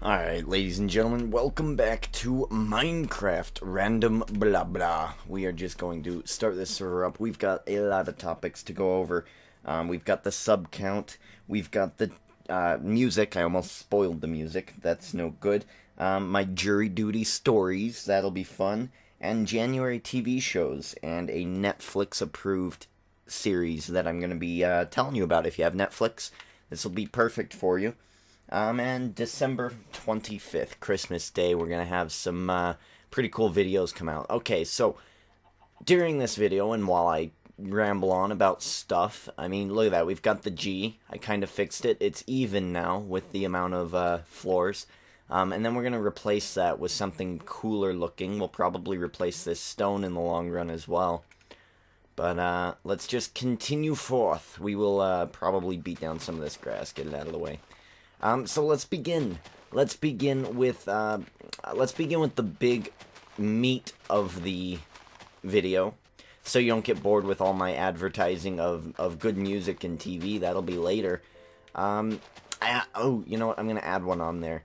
Alright, ladies and gentlemen, welcome back to Minecraft Random Blah Blah. We are just going to start this server up. We've got a lot of topics to go over. We've got the sub count. We've got the music. I almost spoiled the music. That's no good. My jury duty stories. That'll be fun. And January TV shows. And a Netflix-approved series that I'm going to be telling you about. If you have Netflix, this will be perfect for you. And December 25th, Christmas Day, we're going to have some pretty cool videos come out. Okay, so during this video, and while I ramble on about stuff, I mean, look at that. We've got the G. I kind of fixed it. It's even now with the amount of floors. And then we're going to replace that with something cooler looking. We'll probably replace this stone in the long run as well. But let's just continue forth. We will probably beat down some of this grass, get it out of the way. So let's begin. Let's begin with the big meat of the video, so you don't get bored with all my advertising of good music and TV. That'll be later. You know what? I'm gonna add one on there.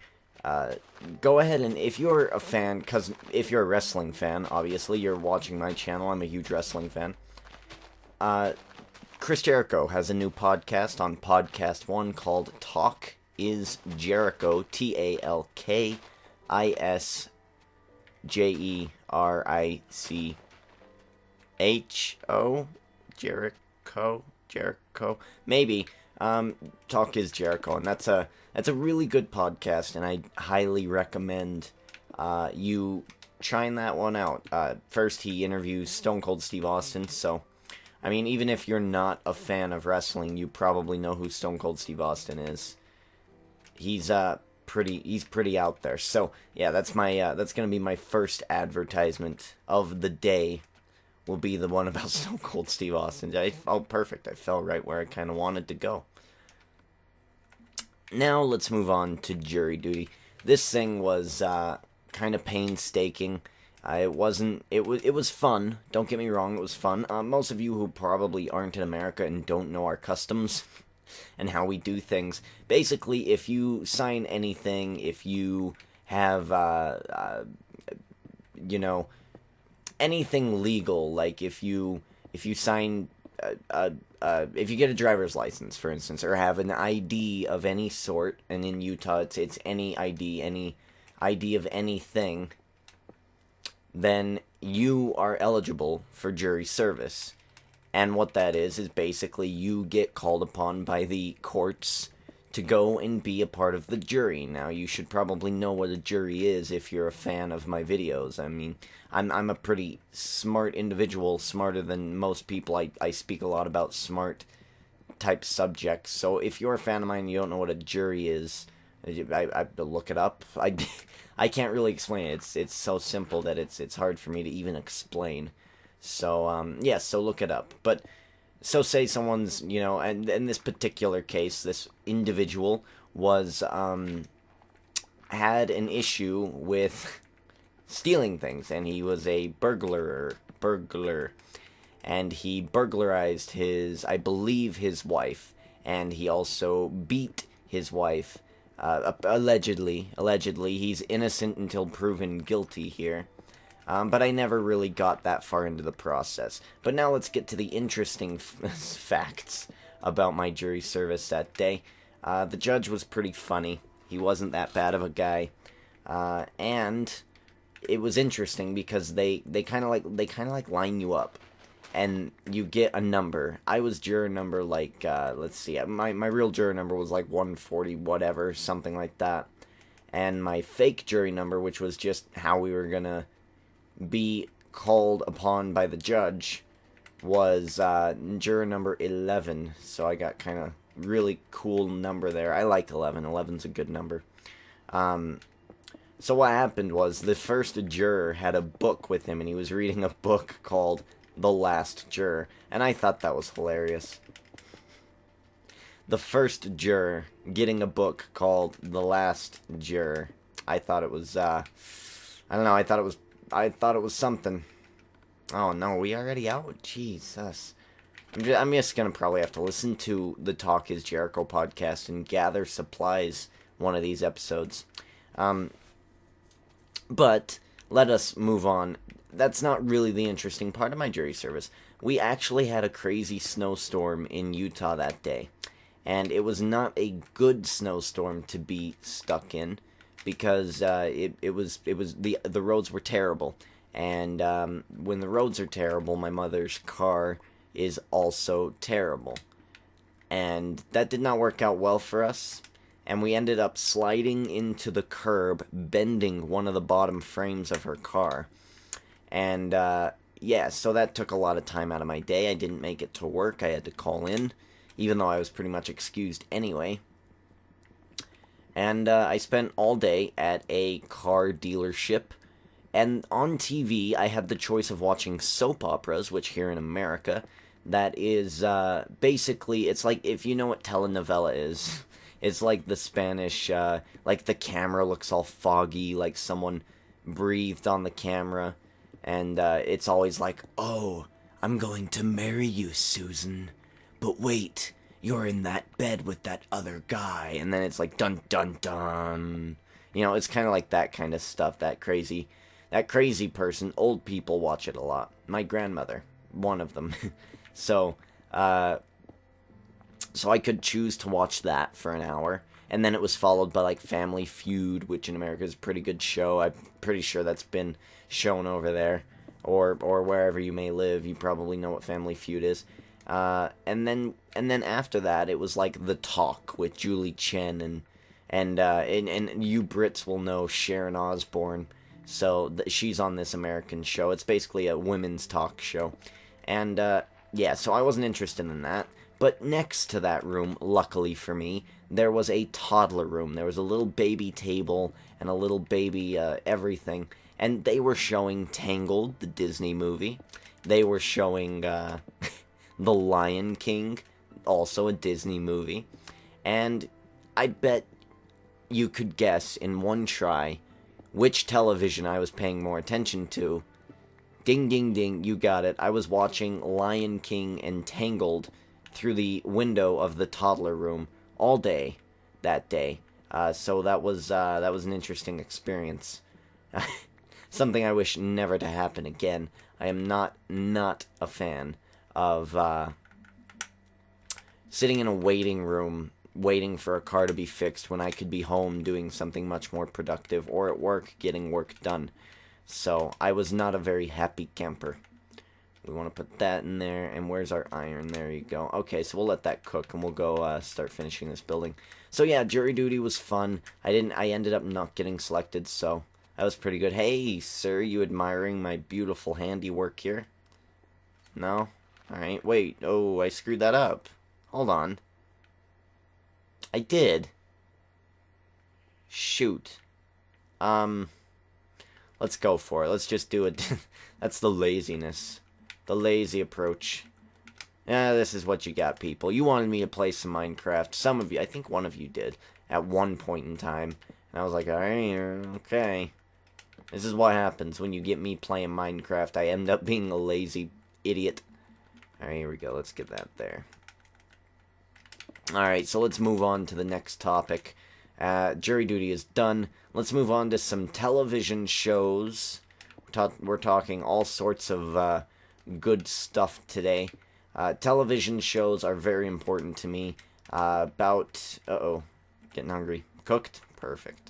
Go ahead and if you're a fan, because if you're a wrestling fan, obviously you're watching my channel. I'm a huge wrestling fan. Chris Jericho has a new podcast on Podcast One called Talk is Jericho, TalkisJericho, Jericho, maybe, Talk is Jericho, and that's a really good podcast, and I highly recommend, you trying that one out. First, he interviews Stone Cold Steve Austin, so, I mean, even if you're not a fan of wrestling, you probably know who Stone Cold Steve Austin is. He's pretty out there. So yeah, that's gonna be my first advertisement of the day. Will be the one about Stone Cold Steve Austin. I felt perfect. I fell right where I kind of wanted to go. Now let's move on to jury duty. This thing was kind of painstaking. It was fun. Don't get me wrong. It was fun. Most of you who probably aren't in America and don't know our customs and how we do things. Basically, if you sign anything, if you have, anything legal, like if you sign, if you get a driver's license, for instance, or have an ID of any sort, and in Utah it's any ID of anything, then you are eligible for jury service. And what that is basically you get called upon by the courts to go and be a part of the jury. Now, you should probably know what a jury is if you're a fan of my videos. I mean, I'm a pretty smart individual, smarter than most people. I speak a lot about smart type subjects. So if you're a fan of mine and you don't know what a jury is, I have to look it up. I can't really explain it. It's so simple that it's hard for me to even explain. So, yeah, so look it up. But, so say someone's, and in this particular case, this individual was, had an issue with stealing things, and he was a burglar, and he burglarized I believe his wife, and he also beat his wife, allegedly. He's innocent until proven guilty here. But I never really got that far into the process. But now let's get to the interesting facts about my jury service that day. The judge was pretty funny. He wasn't that bad of a guy. And it was interesting because they kind of like line you up. And you get a number. I was juror number let's see, my real juror number was like 140 whatever, something like that. And my fake jury number, which was just how we were gonna be called upon by the judge, was juror number 11. So I got kind of really cool number there. I like 11. 11's a good number. So what happened was the first juror had a book with him, and he was reading a book called The Last Juror, and I thought that was hilarious. The first juror getting a book called The Last Juror. I thought it was I don't know, I thought it was something. Oh no, we already out? Jesus. I'm just gonna probably have to listen to the Talk is Jericho podcast and gather supplies one of these episodes. But let us move on. That's not really the interesting part of my jury service. We actually had a crazy snowstorm in Utah that day. And it was not a good snowstorm to be stuck in because the roads were terrible. And when the roads are terrible, my mother's car is also terrible. And that did not work out well for us. And we ended up sliding into the curb, bending one of the bottom frames of her car. And, yeah, so that took a lot of time out of my day. I didn't make it to work. I had to call in, even though I was pretty much excused anyway. And I spent all day at a car dealership. And on TV, I had the choice of watching soap operas, which here in America, that is basically, it's like, if you know what telenovela is, it's like the Spanish, like the camera looks all foggy, like someone breathed on the camera. And it's always like, oh, I'm going to marry you, Susan. But wait, you're in that bed with that other guy. And then it's like, dun, dun, dun. You know, it's kind of like that kind of stuff, that crazy person. Old people watch it a lot. My grandmother, one of them. So I could choose to watch that for an hour. And then it was followed by, like, Family Feud, which in America is a pretty good show. I'm pretty sure that's been shown over there. Or wherever you may live, you probably know what Family Feud is. And then after that, it was, like, The Talk with Julie Chen. And you Brits will know Sharon Osbourne. So she's on this American show. It's basically a women's talk show. And, yeah, so I wasn't interested in that. But next to that room, luckily for me, there was a toddler room. There was a little baby table and a little baby everything. And they were showing Tangled, the Disney movie. They were showing The Lion King, also a Disney movie. And I bet you could guess in one try which television I was paying more attention to. Ding, ding, ding, you got it. I was watching Lion King and Tangled through the window of the toddler room all day that day. So that was an interesting experience. Something I wish never to happen again. I am not a fan of sitting in a waiting room waiting for a car to be fixed when I could be home doing something much more productive or at work getting work done. So I was not a very happy camper. We want to put that in there, and where's our iron? There you go. Okay, so we'll let that cook, and we'll go start finishing this building. So yeah, jury duty was fun. I ended up not getting selected, so that was pretty good. Hey, sir, you admiring my beautiful handiwork here? No? Alright, wait. Oh, I screwed that up. Hold on. I did. Shoot. Let's go for it. Let's just do it. That's the laziness. The lazy approach. Yeah, this is what you got, people. You wanted me to play some Minecraft. Some of you, I think one of you did, at one point in time. And I was like, alright, okay. This is what happens when you get me playing Minecraft. I end up being a lazy idiot. Alright, here we go. Let's get that there. Alright, so let's move on to the next topic. Jury duty is done. Let's move on to some television shows. We're talking all sorts of good stuff today. Television shows are very important to me. Uh-oh, getting hungry. Cooked? Perfect.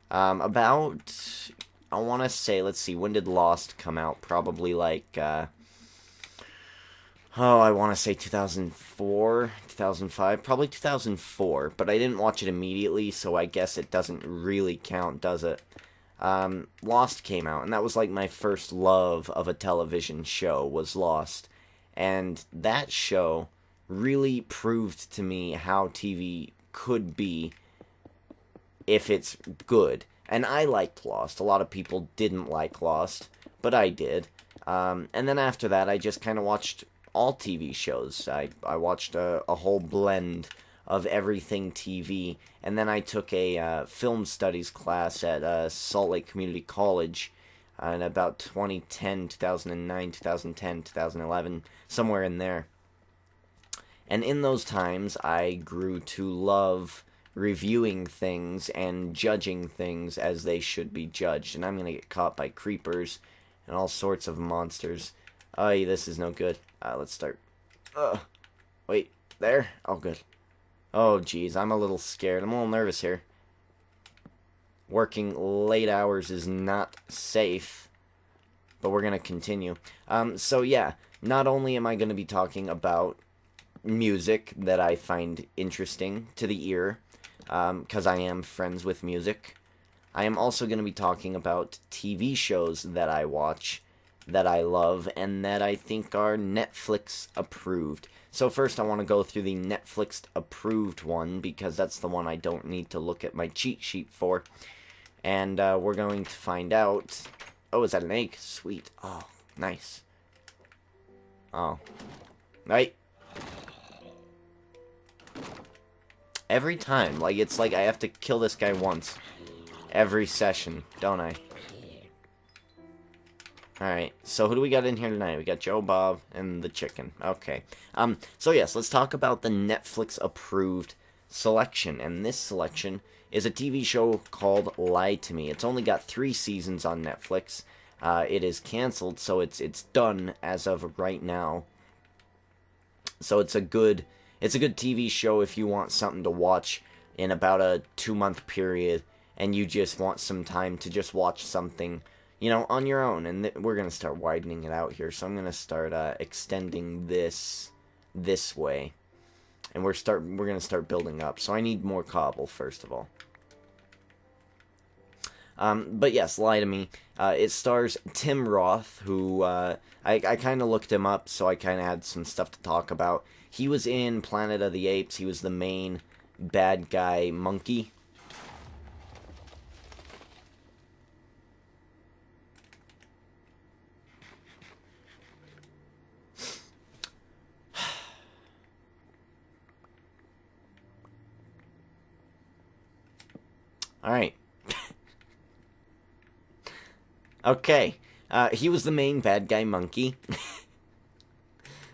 I want to say, let's see, when did Lost come out? Probably like, I want to say 2004, 2005, probably 2004, but I didn't watch it immediately, so I guess it doesn't really count, does it? Lost came out, and that was like my first love of a television show, was Lost. And that show really proved to me how TV could be if it's good. And I liked Lost. A lot of people didn't like Lost, but I did. And then after that, I just kind of watched all TV shows. I watched a whole blend of everything TV, and then I took a film studies class at Salt Lake Community College in about 2010, 2009, 2010, 2011, somewhere in there. And in those times, I grew to love reviewing things and judging things as they should be judged. And I'm going to get caught by creepers and all sorts of monsters. Oh, this is no good. Let's start. Wait, there? Oh, good. Oh, geez, I'm a little scared. I'm a little nervous here. Working late hours is not safe, but we're going to continue. So yeah, not only am I going to be talking about music that I find interesting to the ear, because I am friends with music, I am also going to be talking about TV shows that I watch, that I love, and that I think are Netflix approved. So first I want to go through the Netflix approved one, because that's the one I don't need to look at my cheat sheet for. And we're going to find out... Oh, is that an egg? Sweet. Oh, nice. Oh. Right. Every time. Like, it's like I have to kill this guy once. Every session, don't I? Alright, so who do we got in here tonight? We got Joe, Bob, and the chicken. Okay. So yes, let's talk about the Netflix approved selection. And this selection is a TV show called Lie to Me. It's only got 3 seasons on Netflix. It is canceled, so it's done as of right now. So it's a good TV show if you want something to watch in about a 2-month period, and you just want some time to just watch something, you know, on your own. And we're gonna start widening it out here, so I'm gonna start extending this way, and we're gonna start building up. So I need more cobble first of all. But yes, Lie to Me. It stars Tim Roth, who I kind of looked him up, so I kind of had some stuff to talk about. He was in Planet of the Apes. He was the main bad guy monkey. Alright. Okay. He was the main bad guy monkey.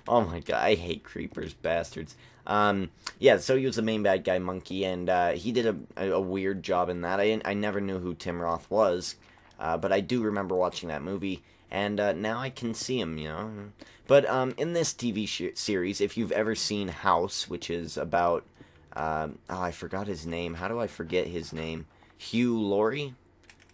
Oh my god, I hate creepers, bastards. Yeah, so he was the main bad guy monkey, and he did a weird job in that. I never knew who Tim Roth was, but I do remember watching that movie, and now I can see him, you know. But in this TV series, if you've ever seen House, which is about... oh, I forgot his name. How do I forget his name? Hugh Laurie?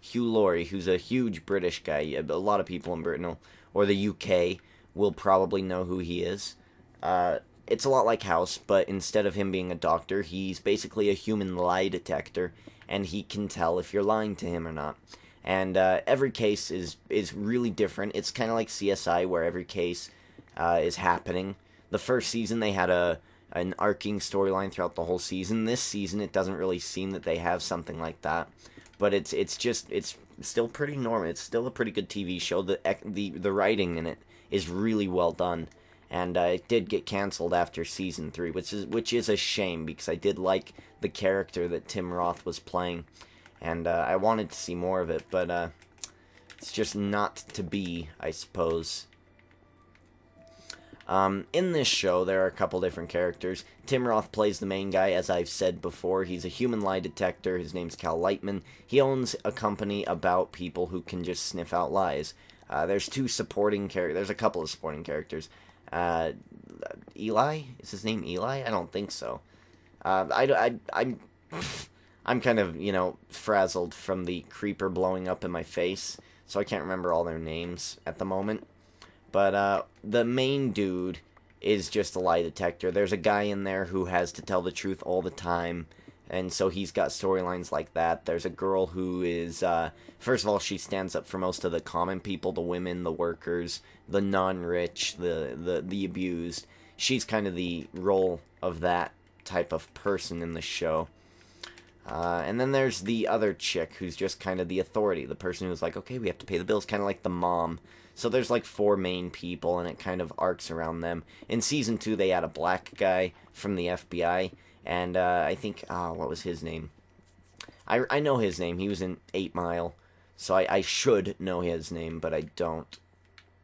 Hugh Laurie, who's a huge British guy. A lot of people in Britain or the UK will probably know who he is. It's a lot like House, but instead of him being a doctor, he's basically a human lie detector, and he can tell if you're lying to him or not. And every case is really different. It's kind of like CSI, where every case is happening. The first season, they had an arcing storyline throughout the whole season. This season, it doesn't really seem that they have something like that. But it's still pretty normal. It's still a pretty good TV show. The writing in it is really well done, and it did get canceled after season 3, which is a shame, because I did like the character that Tim Roth was playing, and I wanted to see more of it, but it's just not to be, I suppose. In this show, there are a couple different characters. Tim Roth plays the main guy, as I've said before. He's a human lie detector. His name's Cal Lightman. He owns a company about people who can just sniff out lies. There's 2 supporting characters. There's a couple of supporting characters. Eli? Is his name Eli? I don't think so. I'm kind of, you know, frazzled from the creeper blowing up in my face, so I can't remember all their names at the moment. But the main dude is just a lie detector. There's a guy in there who has to tell the truth all the time, and so he's got storylines like that. There's a girl who is, first of all, she stands up for most of the common people, the women, the workers, the non-rich, the abused. She's kind of the role of that type of person in the show. And then there's the other chick who's just kind of the authority, the person who's like, okay, we have to pay the bills, kind of like the mom. So there's like 4 main people, and it kind of arcs around them. In Season 2, they had a black guy from the FBI, and I think, what was his name? I know his name. He was in 8 Mile, so I should know his name, but I don't.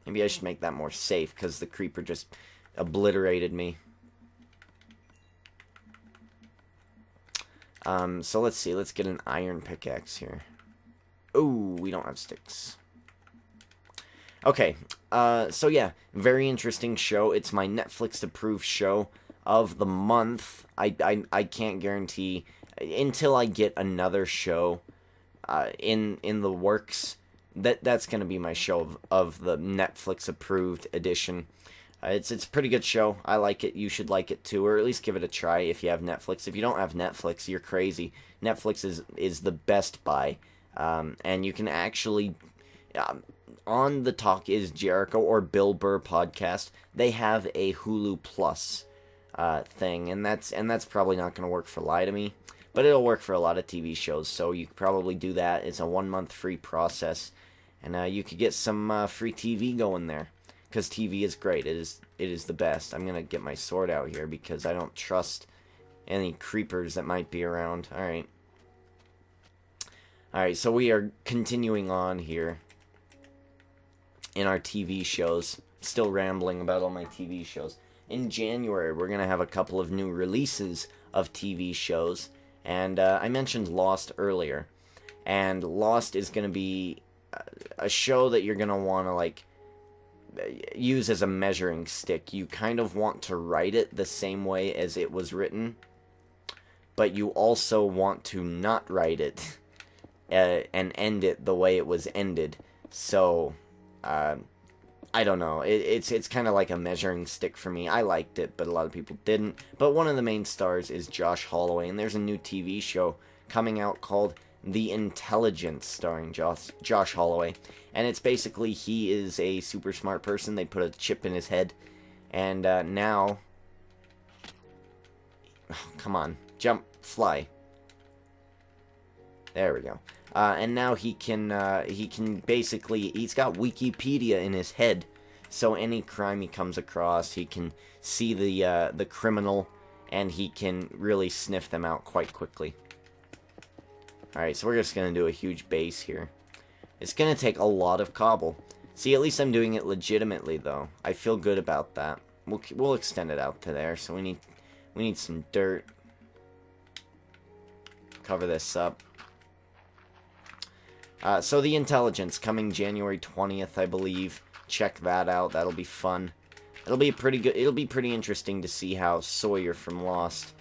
Maybe I should make that more safe, because the creeper just obliterated me. So let's see. Let's get an iron pickaxe here. Ooh, we don't have sticks. Okay, so yeah, very interesting show. It's my Netflix-approved show of the month. I can't guarantee until I get another show in the works. That's gonna be my show of the Netflix-approved edition. It's a pretty good show. I like it. You should like it too, or at least give it a try if you have Netflix. If you don't have Netflix, you're crazy. Netflix is the best buy, and you can actually. On the Talk Is Jericho or Bill Burr podcast, they have a Hulu Plus thing, and that's probably not going to work for Lie to Me, but it'll work for a lot of TV shows. So you could probably do that. It's a 1-month free process, and you could get some free TV going there, because TV is great. It is the best. I'm gonna get my sword out here because I don't trust any creepers that might be around. All right. So we are continuing on here in our TV shows. Still rambling about all my TV shows. In January, we're going to have a couple of new releases of TV shows. And I mentioned Lost earlier. And Lost is going to be a show that you're going to want to, like, use as a measuring stick. You kind of want to write it the same way as it was written. But you also want to not write it and end it the way it was ended. So I don't know. It's kind of like a measuring stick for me. I liked it, but a lot of people didn't. But one of the main stars is Josh Holloway, and there's a new TV show coming out called The Intelligence, starring Josh Holloway. And it's basically he is a super smart person. They put a chip in his head, and now, come on, jump, fly. There we go. And now he can basically, he's got Wikipedia in his head, so any crime he comes across, he can see the criminal, and he can really sniff them out quite quickly. Alright, so we're just going to do a huge base here. It's going to take a lot of cobble. See, at least I'm doing it legitimately, though. I feel good about that. We'll extend it out to there, so we need some dirt. Cover this up. So The Intelligence, coming January 20th, I believe. Check that out. That'll be fun. It'll be pretty interesting to see how Sawyer from Lost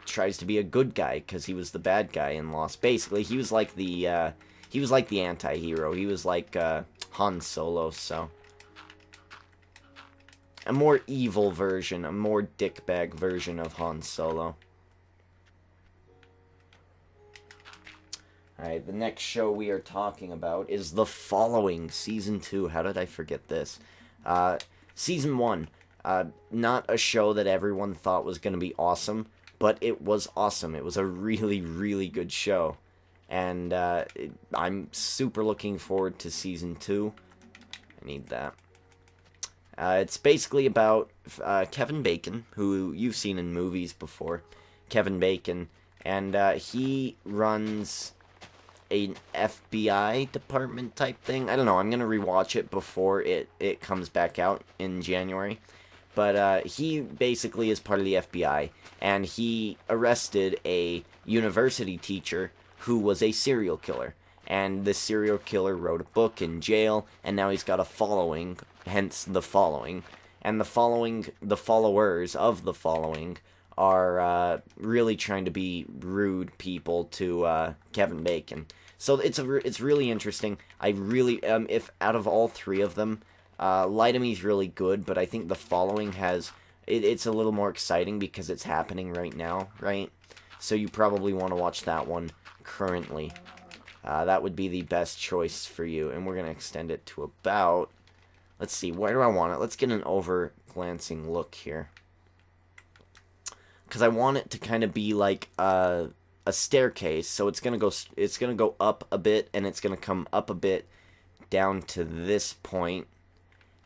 tries to be a good guy, because he was the bad guy in Lost. Basically, he was like the anti-hero. He was like Han Solo, so a more evil version, a more dickbag version of Han Solo. Alright, the next show we are talking about is The Following, Season 2. How did I forget this? Season 1. Not a show that everyone thought was going to be awesome, but it was awesome. It was a really, really good show. And I'm super looking forward to Season 2. I need that. It's basically about Kevin Bacon, who you've seen in movies before. Kevin Bacon. And he runs an FBI department type thing. I don't know. I'm going to rewatch it before it comes back out in January. But he basically is part of the FBI, and he arrested a university teacher who was a serial killer. And the serial killer wrote a book in jail, and now he's got a following, hence The Following. And the followers of The Following are really trying to be rude people to Kevin Bacon. So it's really interesting. I really if out of all three of them, Lie to Me is really good, but I think The Following it's a little more exciting because it's happening right now, right? So you probably want to watch that one currently. That would be the best choice for you, and we're gonna extend it to about. Let's see, where do I want it? Let's get an over-glancing look here, because I want it to kind of be like a staircase. So it's gonna go up a bit, and it's gonna come up a bit down to this point,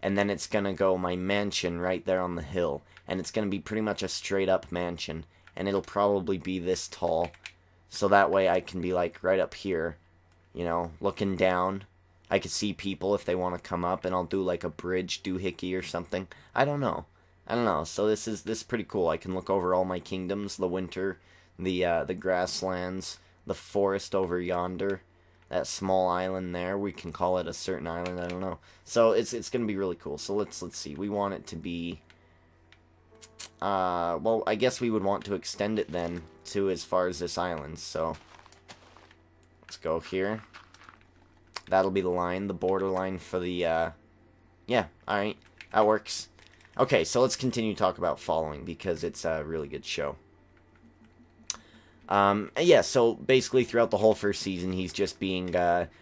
and then it's gonna go my mansion right there on the hill, and it's gonna be pretty much a straight up mansion, and it'll probably be this tall, so that way I can be like right up here, you know, looking down. I could see people if they want to come up, and I'll do like a bridge doohickey or something. I don't know. So this is pretty cool. I can look over all my kingdoms, the the grasslands, the forest over yonder, that small island there. We can call it a certain island. I don't know. So it's gonna be really cool. So let's see. We want it to be. Well, I guess we would want to extend it then to as far as this island. So let's go here. That'll be the line, the border line for the. Yeah. All right. That works. Okay, so let's continue to talk about following because it's a really good show. Yeah, so basically throughout the whole first season, he's just being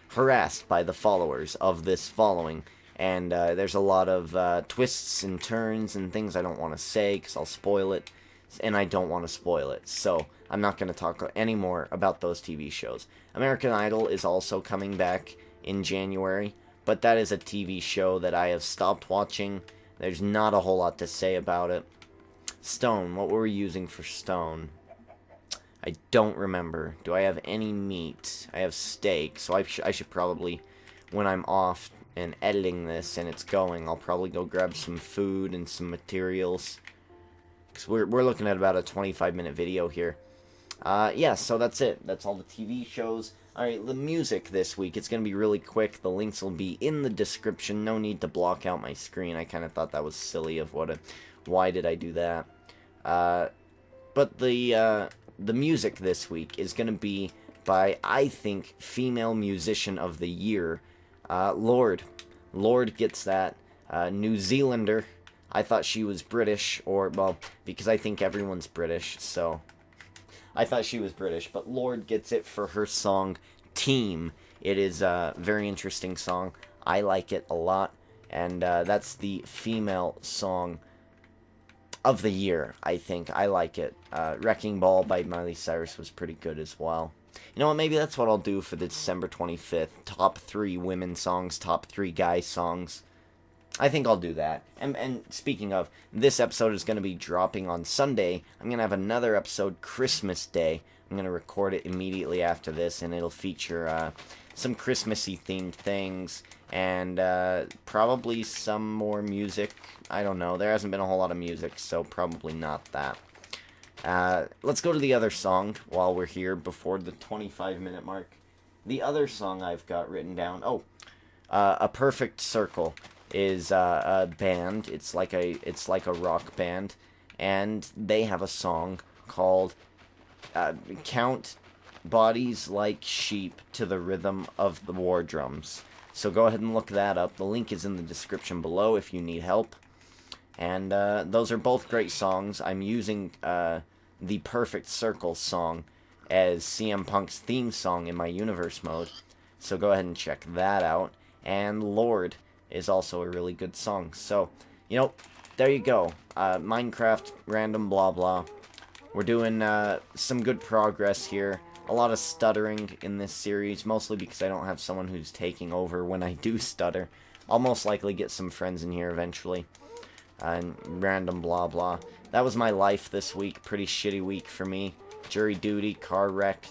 harassed by the followers of this following. And there's a lot of twists and turns and things I don't want to say because I'll spoil it. And I don't want to spoil it. So I'm not going to talk anymore about those TV shows. American Idol is also coming back in January. But that is a TV show that I have stopped watching. There's not a whole lot to say about it. Stone, what were we using for stone? I don't remember. Do I have any meat? I have steak, so I should probably, when I'm off and editing this and it's going, I'll probably go grab some food and some materials. Because we're looking at about a 25-minute video here. Yeah, so that's it. That's all the TV shows. Alright, the music this week, it's going to be really quick. The links will be in the description. No need to block out my screen. I kind of thought that was silly of why did I do that? But the music this week is going to be by, I think, Female Musician of the Year, Lorde. Lorde gets that. New Zealander. I thought she was British, well, because I think everyone's British, so I thought she was British, but Lorde gets it for her song, Team. It is a very interesting song. I like it a lot, and that's the female song of the year, I think. I like it. Wrecking Ball by Miley Cyrus was pretty good as well. You know what, maybe that's what I'll do for the December 25th. Top 3 women songs, top 3 guy songs. I think I'll do that. And speaking of, this episode is going to be dropping on Sunday. I'm going to have another episode Christmas Day. I'm going to record it immediately after this, and it'll feature some Christmassy themed things, and probably some more music. I don't know. There hasn't been a whole lot of music, so probably not that. Let's go to the other song while we're here before the 25-minute mark. The other song I've got written down, A Perfect Circle is a band. It's like a rock band, and they have a song called Count Bodies Like Sheep to the Rhythm of the Wardrums. So go ahead and look that up. The link is in the description below if you need help. And those are both great songs. I'm using the Perfect Circle song as CM Punk's theme song in my universe mode. So go ahead and check that out. And Lorde is also a really good song. So, you know, there you go. Minecraft, random blah blah. We're doing some good progress here. A lot of stuttering in this series, mostly because I don't have someone who's taking over when I do stutter. I'll most likely get some friends in here eventually. And random blah blah. That was my life this week. Pretty shitty week for me. Jury duty, car wreck,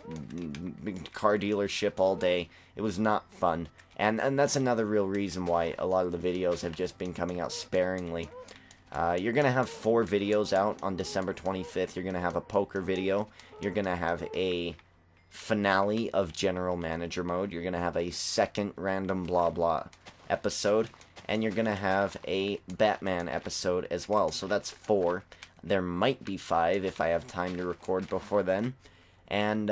car dealership all day. It was not fun. And that's another real reason why a lot of the videos have just been coming out sparingly. You're going to have 4 videos out on December 25th. You're going to have a poker video. You're going to have a finale of General Manager Mode. You're going to have a second random blah blah episode. And you're going to have a Batman episode as well. So that's 4. There might be 5 if I have time to record before then. And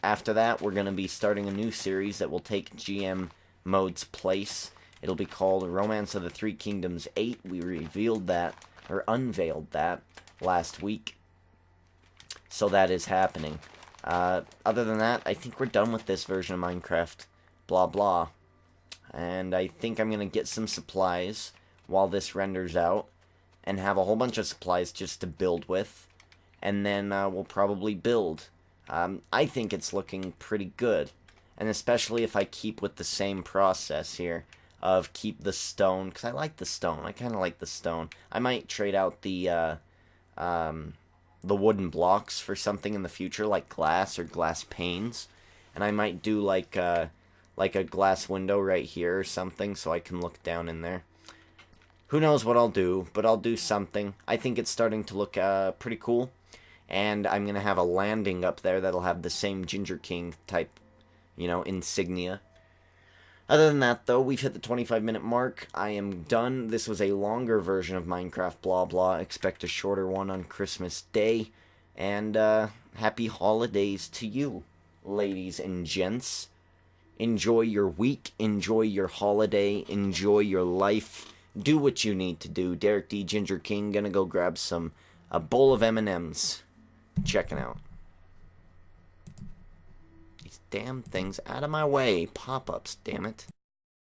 after that, we're going to be starting a new series that will take GM Mode's place. It'll be called Romance of the Three Kingdoms 8. We revealed that, or unveiled that, last week. So that is happening. Other than that, I think we're done with this version of Minecraft. Blah blah. And I think I'm going to get some supplies while this renders out. And have a whole bunch of supplies just to build with. And then we'll probably build. I think it's looking pretty good. And especially if I keep with the same process here. Of keep the stone. Because I like the stone. I kind of like the stone. I might trade out the wooden blocks for something in the future. Like glass or glass panes. And I might do like a glass window right here or something. So I can look down in there. Who knows what I'll do, but I'll do something. I think it's starting to look pretty cool. And I'm going to have a landing up there that'll have the same Ginger King type, insignia. Other than that, though, we've hit the 25-minute mark. I am done. This was a longer version of Minecraft Blah Blah. Expect a shorter one on Christmas Day. And happy holidays to you, ladies and gents. Enjoy your week. Enjoy your holiday. Enjoy your life. Do what you need to do. Derek D. Ginger King gonna go grab a bowl of M&Ms. Checking out. These damn things out of my way. Pop-ups, damn it.